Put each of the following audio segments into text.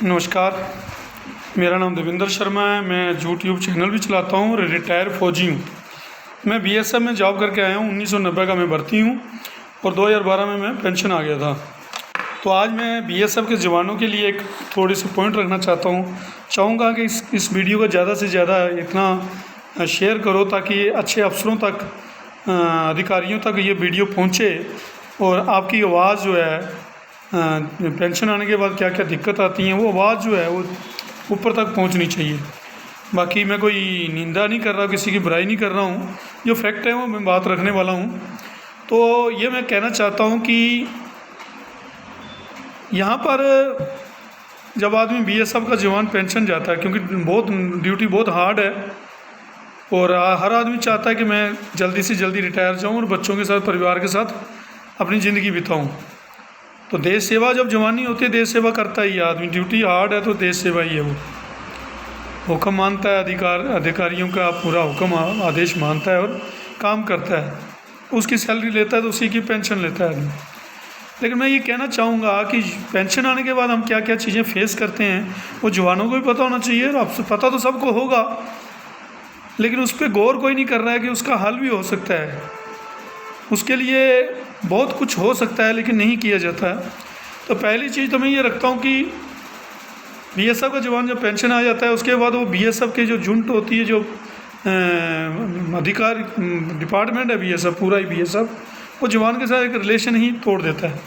नमस्कार। मेरा नाम देवेंद्र शर्मा है। मैं यूट्यूब चैनल भी चलाता हूँ और रिटायर फौजी हूँ। मैं बीएसएफ में जॉब करके आया हूँ। 1990 का मैं भर्ती हूँ और 2012 में मैं पेंशन आ गया था। तो आज मैं बीएसएफ के जवानों के लिए एक थोड़ी सी पॉइंट रखना चाहूँगा कि इस वीडियो को ज़्यादा से ज़्यादा इतना शेयर करो ताकि अच्छे अफसरों तक, अधिकारियों तक ये वीडियो पहुँचे और आपकी आवाज़ जो है पेंशन आने के बाद क्या क्या दिक्कत आती हैं वो आवाज़ जो है वो ऊपर तक पहुंचनी चाहिए। बाकी मैं कोई निंदा नहीं कर रहा, किसी की बुराई नहीं कर रहा हूं, जो फैक्ट है वो मैं बात रखने वाला हूं। तो ये मैं कहना चाहता हूं कि यहाँ पर जब आदमी बीएसएफ का जवान पेंशन जाता है, क्योंकि ड्यूटी बहुत हार्ड है और हर आदमी चाहता है कि मैं जल्दी से जल्दी रिटायर जाऊँ और बच्चों के साथ, परिवार के साथ अपनी ज़िंदगी बिताऊँ। तो देश सेवा जब जवानी होती है, देश सेवा करता ही है आदमी। ड्यूटी हार्ड है तो देश सेवा ही है। वो हुक्म मानता है, अधिकारियों का पूरा हुक्म आदेश मानता है और काम करता है। उसकी सैलरी लेता है तो उसी की पेंशन लेता है आदमी। लेकिन मैं ये कहना चाहूँगा कि पेंशन आने के बाद हम क्या क्या चीज़ें फेस करते हैं वो जवानों को भी पता होना चाहिए। और आपसे पता तो सबको होगा, लेकिन उस पर गौर कोई नहीं कर रहा है कि उसका हल भी हो सकता है। उसके लिए बहुत कुछ हो सकता है लेकिन नहीं किया जाता है। तो पहली चीज़ तो मैं ये रखता हूँ कि बीएसएफ का जवान जब पेंशन आ जाता है उसके बाद वो बीएसएफ के जो जुंट होती है, जो अधिकार डिपार्टमेंट है बीएसएफ, पूरा ही बीएसएफ, वो जवान के साथ एक रिलेशन ही तोड़ देता है।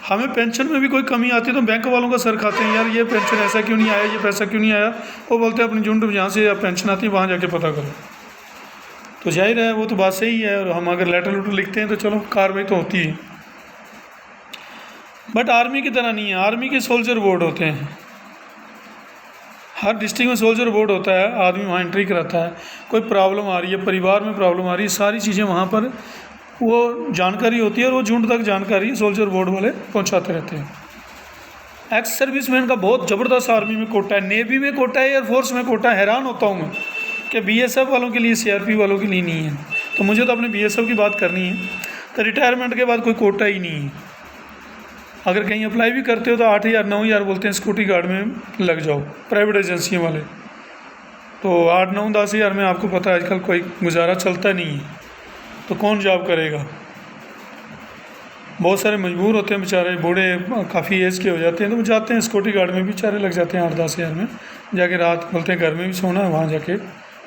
हमें पेंशन में भी कोई कमी आती है तो बैंक वालों का सर खाते हैं, यार ये पेंशन ऐसा क्यों नहीं आया, ये पैसा क्यों नहीं आया। वो बोलते हैं अपनी जुंट जहाँ से पेंशन आती है वहाँ जाके पता करो। तो जाहिर है वो तो बात सही है, और हम अगर लेटर वेटर लिखते हैं तो चलो कार्रवाई तो होती है। बट आर्मी की तरह नहीं है। आर्मी के सोल्जर बोर्ड होते हैं, हर डिस्ट्रिक्ट में सोल्जर बोर्ड होता है। आदमी वहाँ एंट्री कराता है, कोई प्रॉब्लम आ रही है, परिवार में प्रॉब्लम आ रही है, सारी चीज़ें वहाँ पर वो जानकारी होती है और वो झुंड तक जानकारी सोल्जर बोर्ड वाले पहुँचाते रहते हैं। एक्स सर्विसमैन का बहुत ज़बरदस्त आर्मी में कोटा है, नेवी में कोटा है, एयरफोर्स में कोटा है। हैरान होता हूँ मैं कि बीएसएफ वालों के लिए, सीआरपी वालों के लिए नहीं है। तो मुझे तो अपने बीएसएफ की बात करनी है। तो रिटायरमेंट के बाद कोई कोटा ही नहीं है। अगर कहीं अप्लाई भी करते हो तो 8,000 9,000 बोलते हैं सिक्योरिटी गार्ड में लग जाओ, प्राइवेट एजेंसियों वाले। तो 8 9 10 हज़ार में आपको पता है आजकल कोई गुजारा चलता नहीं है, तो कौन जॉब करेगा। बहुत सारे मजबूर होते हैं बेचारे, बूढ़े काफ़ी एज के हो जाते हैं तो वो जाते हैं सिक्योरिटी गार्ड में, बेचारे लग जाते हैं 8 10 हज़ार में। जाके रात बोलते हैं घर में भी सोना है, वहाँ जाके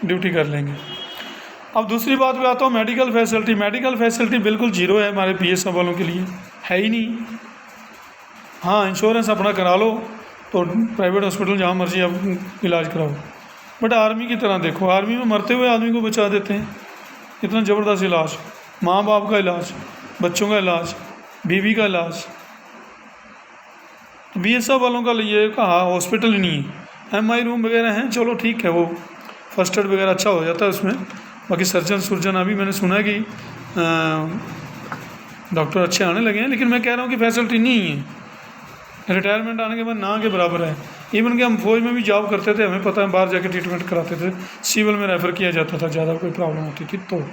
ड्यूटी कर लेंगे। अब दूसरी बात पे आता हूँ, मेडिकल फैसिलिटी। मेडिकल फैसिलिटी बिल्कुल जीरो है हमारे बीएसएफ वालों के लिए, है ही नहीं। हाँ, इंश्योरेंस अपना करा लो तो प्राइवेट हॉस्पिटल जहाँ मर्जी आप इलाज कराओ। बट आर्मी की तरह देखो, आर्मी में मरते हुए आदमी को बचा देते हैं। इतना ज़बरदस्त इलाज, माँ बाप का इलाज, बच्चों का इलाज, बीवी का इलाज। तो बीएसएफ वालों का लिए कहा हॉस्पिटल ही नहीं है। एमआई रूम वगैरह हैं, चलो ठीक है, वो फर्स्ट एड वगैरह अच्छा हो जाता है उसमें। बाकी सर्जन अभी मैंने सुना है कि डॉक्टर अच्छे आने लगे हैं, लेकिन मैं कह रहा हूँ कि फैसिलिटी नहीं है। रिटायरमेंट आने के बाद ना के बराबर है। इवन कि हम फौज में भी जॉब करते थे, हमें पता है, बाहर जाके ट्रीटमेंट कराते थे, सिविल में रेफ़र किया जाता था ज़्यादा कोई प्रॉब्लम होती थी। तो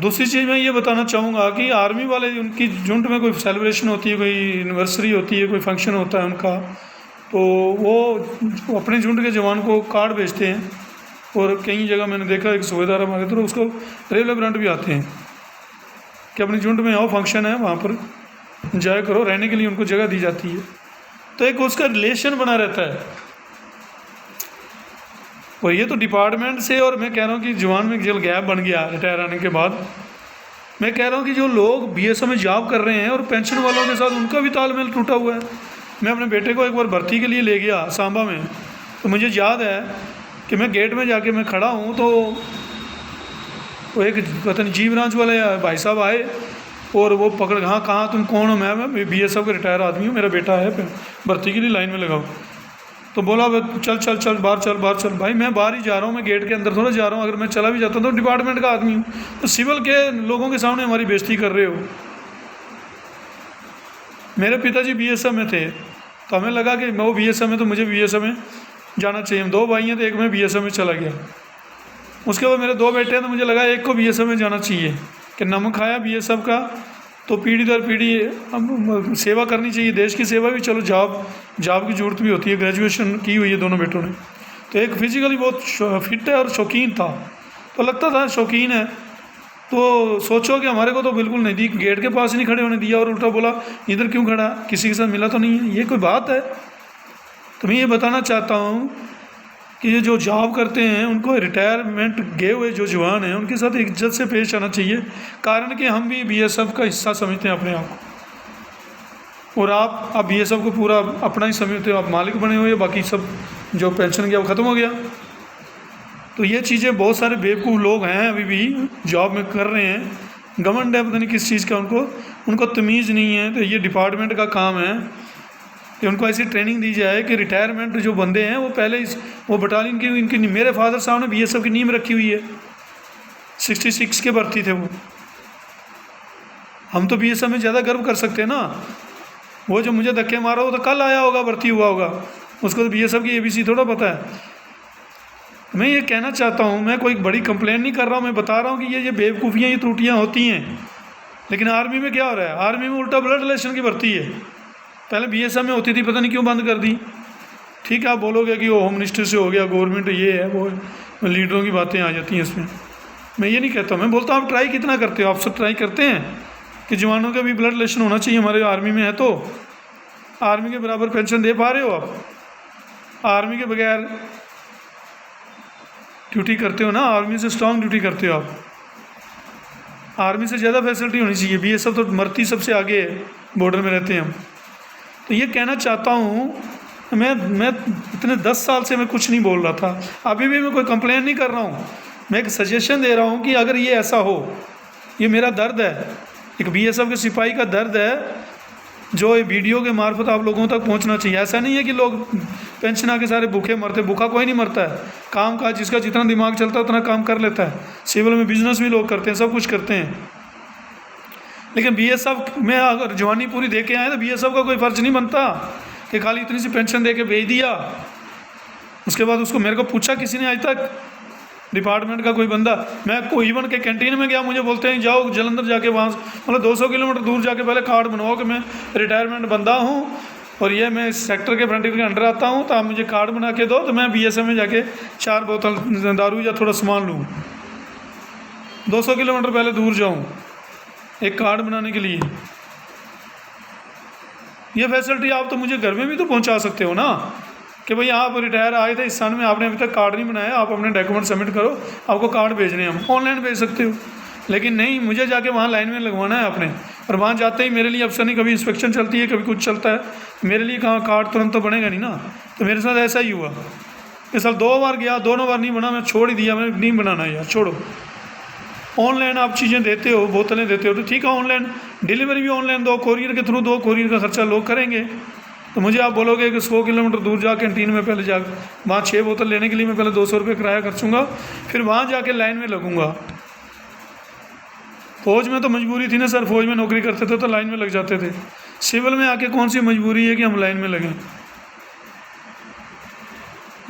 दूसरी चीज़ मैं ये बताना चाहूँगा कि आर्मी वाले, उनकी जुंट में कोई सेलिब्रेशन होती है, कोई एनिवर्सरी होती है, कोई फंक्शन होता है उनका, तो वो अपने झुंड के जवान को कार्ड भेजते हैं। और कई जगह मैंने देखा, एक सूबेदार हमारे तो उसको रेलवे ब्रांड भी आते हैं कि अपनी झुंड में आओ, फंक्शन है, वहाँ पर एंजॉय करो, रहने के लिए उनको जगह दी जाती है। तो एक उसका रिलेशन बना रहता है। और ये तो डिपार्टमेंट से, और मैं कह रहा हूँ कि जवान में जल गैप बन गया रिटायर आने के बाद। मैं कह रहा हूँ कि जो लोग बीएसएफ में जॉब कर रहे हैं और पेंशन वालों के साथ उनका भी तालमेल टूटा हुआ है। मैं अपने बेटे को एक बार भर्ती के लिए ले गया सांबा में, तो मुझे याद है कि मैं गेट में जाके मैं खड़ा हूँ तो वो एक पता नहीं जीव ब्रांच वाले भाई साहब आए और वो पकड़, हाँ कहाँ तुम कौन हो। मैं बीएसएफ का रिटायर आदमी हूँ, मेरा बेटा है भर्ती के लिए लाइन में लगाओ। तो बोला चल चल चल बाहर चल बाहर चल। भाई मैं बाहर ही जा रहा हूँ, मैं गेट के अंदर थोड़ा जा रहा हूँ। अगर मैं चला भी जाता तो डिपार्टमेंट का आदमी हूँ, तो सिविल के लोगों के सामने हमारी बेइज्जती कर रहे हो। मेरे पिताजी बीएसएफ में थे तो हमें लगा कि मैं वो बीएसएफ में, तो मुझे बीएसएफ में जाना चाहिए। हम 2 भाई हैं तो एक में बीएसएफ में चला गया। उसके बाद मेरे 2 बेटे हैं तो मुझे लगा एक को बीएसएफ में जाना चाहिए कि नमक खाया बीएसएफ का तो पीढ़ी दर पीढ़ी हम सेवा करनी चाहिए, देश की सेवा भी। चलो जॉब की ज़रूरत भी होती है। ग्रेजुएशन की हुई है दोनों बेटों ने। तो एक फिजिकली बहुत फिट है और शौकीन था, तो लगता था शौकीन है। तो सोचो कि हमारे को तो बिल्कुल नहीं दी, गेट के पास ही नहीं खड़े होने दिया, और उल्टा बोला इधर क्यों खड़ा, किसी के साथ मिला तो नहीं है, ये कोई बात है? तो मैं ये बताना चाहता हूँ कि ये जो जॉब करते हैं उनको रिटायरमेंट गए हुए जो जवान हैं उनके साथ इज्जत से पेश आना चाहिए। कारण कि हम भी बीएसएफ का हिस्सा समझते हैं अपने आप को, और आप बीएसएफ को पूरा अपना ही समझते हो, आप मालिक बने हुए, बाकी सब जो पेंशन गया वो ख़त्म हो गया। तो ये चीज़ें बहुत सारे बेवकूफ़ लोग हैं अभी भी जॉब में कर रहे हैं। गवर्नमेंट है पता नहीं किस चीज़ का, उनको तमीज़ नहीं है। तो ये डिपार्टमेंट का काम है कि उनको ऐसी ट्रेनिंग दी जाए कि रिटायरमेंट जो बंदे हैं वो पहले वो बटालियन की इनकी, मेरे फादर साहब ने बीएसएफ की नींव रखी हुई है, 66 के भर्ती थे वो। हम तो बीएसएफ में ज़्यादा गर्व कर सकते हैं ना। वो जो मुझे धक्के मारा वो तो कल आया होगा, भर्ती हुआ होगा, उसको तो बीएसएफ की एबीसी थोड़ा पता है। मैं ये कहना चाहता हूँ, मैं कोई बड़ी कंप्लेंट नहीं कर रहा हूँ, मैं बता रहा हूँ कि ये बेवकूफ़ियाँ, ये त्रुटियाँ होती हैं। लेकिन आर्मी में क्या हो रहा है, आर्मी में उल्टा ब्लड रिलेशन की भर्ती है। पहले बीएसएफ में होती थी, पता नहीं क्यों बंद कर दी। ठीक है, आप बोलोगे कि वो होम मिनिस्टर से हो गया, गवर्नमेंट ये है वो है, लीडरों की बातें आ जाती हैं इसमें। मैं ये नहीं कहता, मैं बोलता हूँ आप ट्राई कितना करते हो, आप सब ट्राई करते हैं कि जवानों का भी ब्लड रिलेशन होना चाहिए हमारे आर्मी में है। तो आर्मी के बराबर पेंशन दे पा रहे हो आप? आर्मी के बगैर ड्यूटी करते हो ना, आर्मी से स्ट्रांग ड्यूटी करते हो आप। आर्मी से ज़्यादा फैसिलिटी होनी चाहिए। बीएसएफ तो मरती सबसे आगे है, बॉर्डर में रहते हैं हम। तो ये कहना चाहता हूँ, मैं इतने 10 साल से मैं कुछ नहीं बोल रहा था, अभी भी मैं कोई कंप्लेन नहीं कर रहा हूँ, मैं एक सजेशन दे रहा हूँ कि अगर ये ऐसा हो, ये मेरा दर्द है, एक बीएसएफ के सिपाही का दर्द है, जो ये वीडियो के मार्फत आप लोगों तक पहुंचना चाहिए। ऐसा नहीं है कि लोग पेंशन आके सारे भूखे मरते, भूखा कोई नहीं मरता है। काम काज जिसका जितना दिमाग चलता है उतना काम कर लेता है। सिविल में बिजनेस भी लोग करते हैं, सब कुछ करते हैं। लेकिन बीएसएफ में अगर जवानी पूरी दे के आए तो बीएसएफ का कोई फ़र्ज नहीं बनता कि खाली इतनी सी पेंशन दे के भेज दिया। उसके बाद उसको, मेरे को पूछा किसी ने आज तक डिपार्टमेंट का कोई बंदा, मैं कोई इवन के कैंटीन में गया, मुझे बोलते हैं जाओ जलंधर जाके वहाँ मतलब 200 किलोमीटर दूर जाके पहले कार्ड बनवाओ कि मैं रिटायरमेंट बंदा हूँ और ये मैं इस सेक्टर के फ्रंटियर के अंडर आता हूँ, तो आप मुझे कार्ड बना के दो, तो मैं बीएसएफ में जाके 4 बोतल दारू या थोड़ा सामान लूँ। 200 किलोमीटर पहले दूर जाऊँ एक कार्ड बनाने के लिए। ये फैसिलिटी आप तो मुझे घर में भी तो पहुंचा सकते हो ना, कि भाई आप रिटायर आए थे इस साल में, आपने अभी तक कार्ड नहीं बनाया, आप अपने डॉक्यूमेंट सबमिट करो, आपको कार्ड भेजने हैं, हम ऑनलाइन भेज सकते हो। लेकिन नहीं, मुझे जाके वहाँ लाइन में लगवाना है आपने। और वहाँ जाते ही मेरे लिए अफसर नहीं, कभी इंस्पेक्शन चलती है, कभी कुछ चलता है, मेरे लिए कहाँ कार्ड तुरंत तो बनेगा नहीं ना। तो मेरे साथ ऐसा ही हुआ। इस साल 2 बार गया, दोनों बार नहीं बना, मैं छोड़ ही दिया, मैंने नहीं बनाना यार, छोड़ो। ऑनलाइन आप चीज़ें देते हो, बोतलें देते हो तो ठीक है, ऑनलाइन डिलीवरी भी ऑनलाइन दो, कोरियर के थ्रू दो, कोरियर का खर्चा लोग करेंगे। तो मुझे आप बोलोगे कि 100 किलोमीटर दूर जा कैंटीन में पहले जा, वहाँ 6 बोतल लेने के लिए मैं पहले 200 रुपये किराया खर्चूँगा, फिर वहाँ जाके लाइन में लगूँगा। फौज में तो मजबूरी थी ना सर, फौज में नौकरी करते थे तो लाइन में लग जाते थे। सिविल में आके कौन सी मजबूरी है कि हम लाइन में लगें?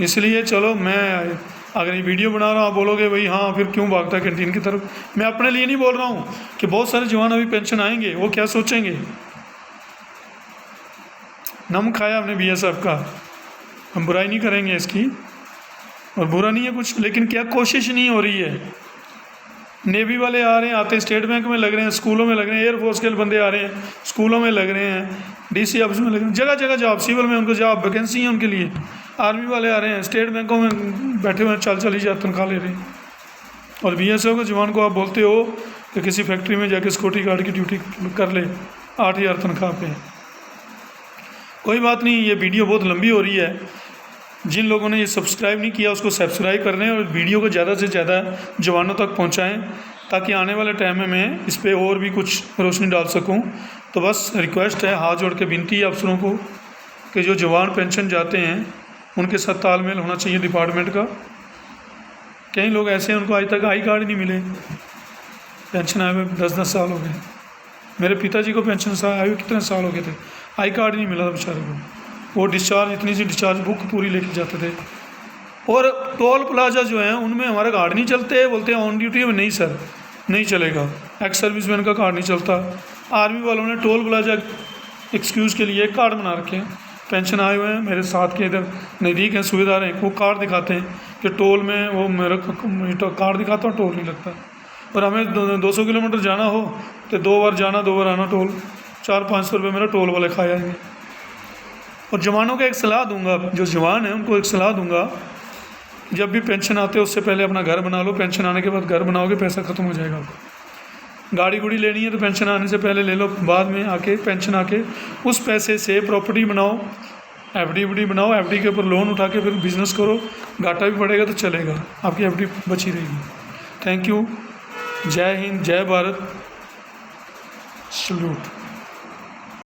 इसलिए चलो, मैं अगर ये वीडियो बना रहा हूँ, आप बोलोगे भाई हाँ फिर क्यों भागता है कैंटीन की तरफ। मैं अपने लिए नहीं बोल रहा हूँ कि बहुत सारे जवान अभी पेंशन आएंगे, वो क्या सोचेंगे। नम खाया हमने बीएसएफ का, हम बुराई नहीं करेंगे इसकी, और बुरा नहीं है कुछ, लेकिन क्या कोशिश नहीं हो रही है। नेवी वाले आ रहे हैं, आते स्टेट बैंक में लग रहे हैं, स्कूलों में लग रहे हैं, एयरफोर्स के बंदे आ रहे हैं, स्कूलों में लग रहे हैं, डीसी ऑफिस में लग रहे हैं, जगह जगह जॉब, सिविल में उनको जॉब वैकेंसी है उनके लिए। आर्मी वाले आ रहे हैं, स्टेट बैंकों में बैठे हुए 40,000 तनख्वाह ले रहे हैं। और बीएसएफ के जवान को आप बोलते हो कि किसी फैक्ट्री में जाके सिक्योरिटी गार्ड की ड्यूटी कर ले 8,000 तनख्वाह पे। कोई बात नहीं, ये वीडियो बहुत लंबी हो रही है। जिन लोगों ने ये सब्सक्राइब नहीं किया उसको सब्सक्राइब कर लें और वीडियो को ज़्यादा से ज़्यादा जवानों तक पहुंचाएं, ताकि आने वाले टाइम में मैं इस पर और भी कुछ रोशनी डाल सकूं। तो बस रिक्वेस्ट है, हाथ जोड़ के विनती है अफसरों को कि जो जवान पेंशन जाते हैं उनके साथ तालमेल होना चाहिए डिपार्टमेंट का। कई लोग ऐसे हैं उनको आज तक आई कार्ड नहीं मिले, पेंशन आए हुए 10-10 साल हो गए। मेरे पिताजी को पेंशन आए हुए कितने साल हो गए थे, आई कार्ड नहीं मिला था बेचारे को। वो डिस्चार्ज, इतनी सी डिस्चार्ज बुक पूरी लेके जाते थे। और टोल प्लाजा जो हैं उनमें हमारे कार्ड नहीं चलते, बोलते हैं ऑन ड्यूटी में। नहीं सर, नहीं चलेगा, एक्स सर्विसमैन का कार्ड नहीं चलता, आर्मी वालों ने टोल प्लाजा एक्सक्यूज़ के लिए कार्ड बना रखे हैं। पेंशन आए हुए हैं मेरे साथ के इधर नज़दीक हैं सुबेदार हैं, वो कार्ड दिखाते हैं कि टोल में वो मेरा कार्ड दिखाता हूँ, टोल नहीं लगता। और हमें 200 किलोमीटर जाना हो तो 2 बार जाना 2 बार आना, टोल 400-500 रुपये मेरा टोल वाले खा जाएंगे। और जवानों को एक सलाह दूंगा, जो जवान हैं उनको एक सलाह दूंगा, जब भी पेंशन आते हो उससे पहले अपना घर बना लो। पेंशन आने के बाद घर बनाओगे पैसा ख़त्म हो जाएगा। गाड़ी गुड़ी लेनी है तो पेंशन आने से पहले ले लो, बाद में आके पेंशन आके उस पैसे से प्रॉपर्टी बनाओ, एफडी बनाओ, एफडी के ऊपर लोन उठा के फिर बिज़नेस करो। घाटा भी पड़ेगा तो चलेगा, आपकी एफडी बची रहेगी। Thank you. जय हिंद, जय भारत, सल्यूट।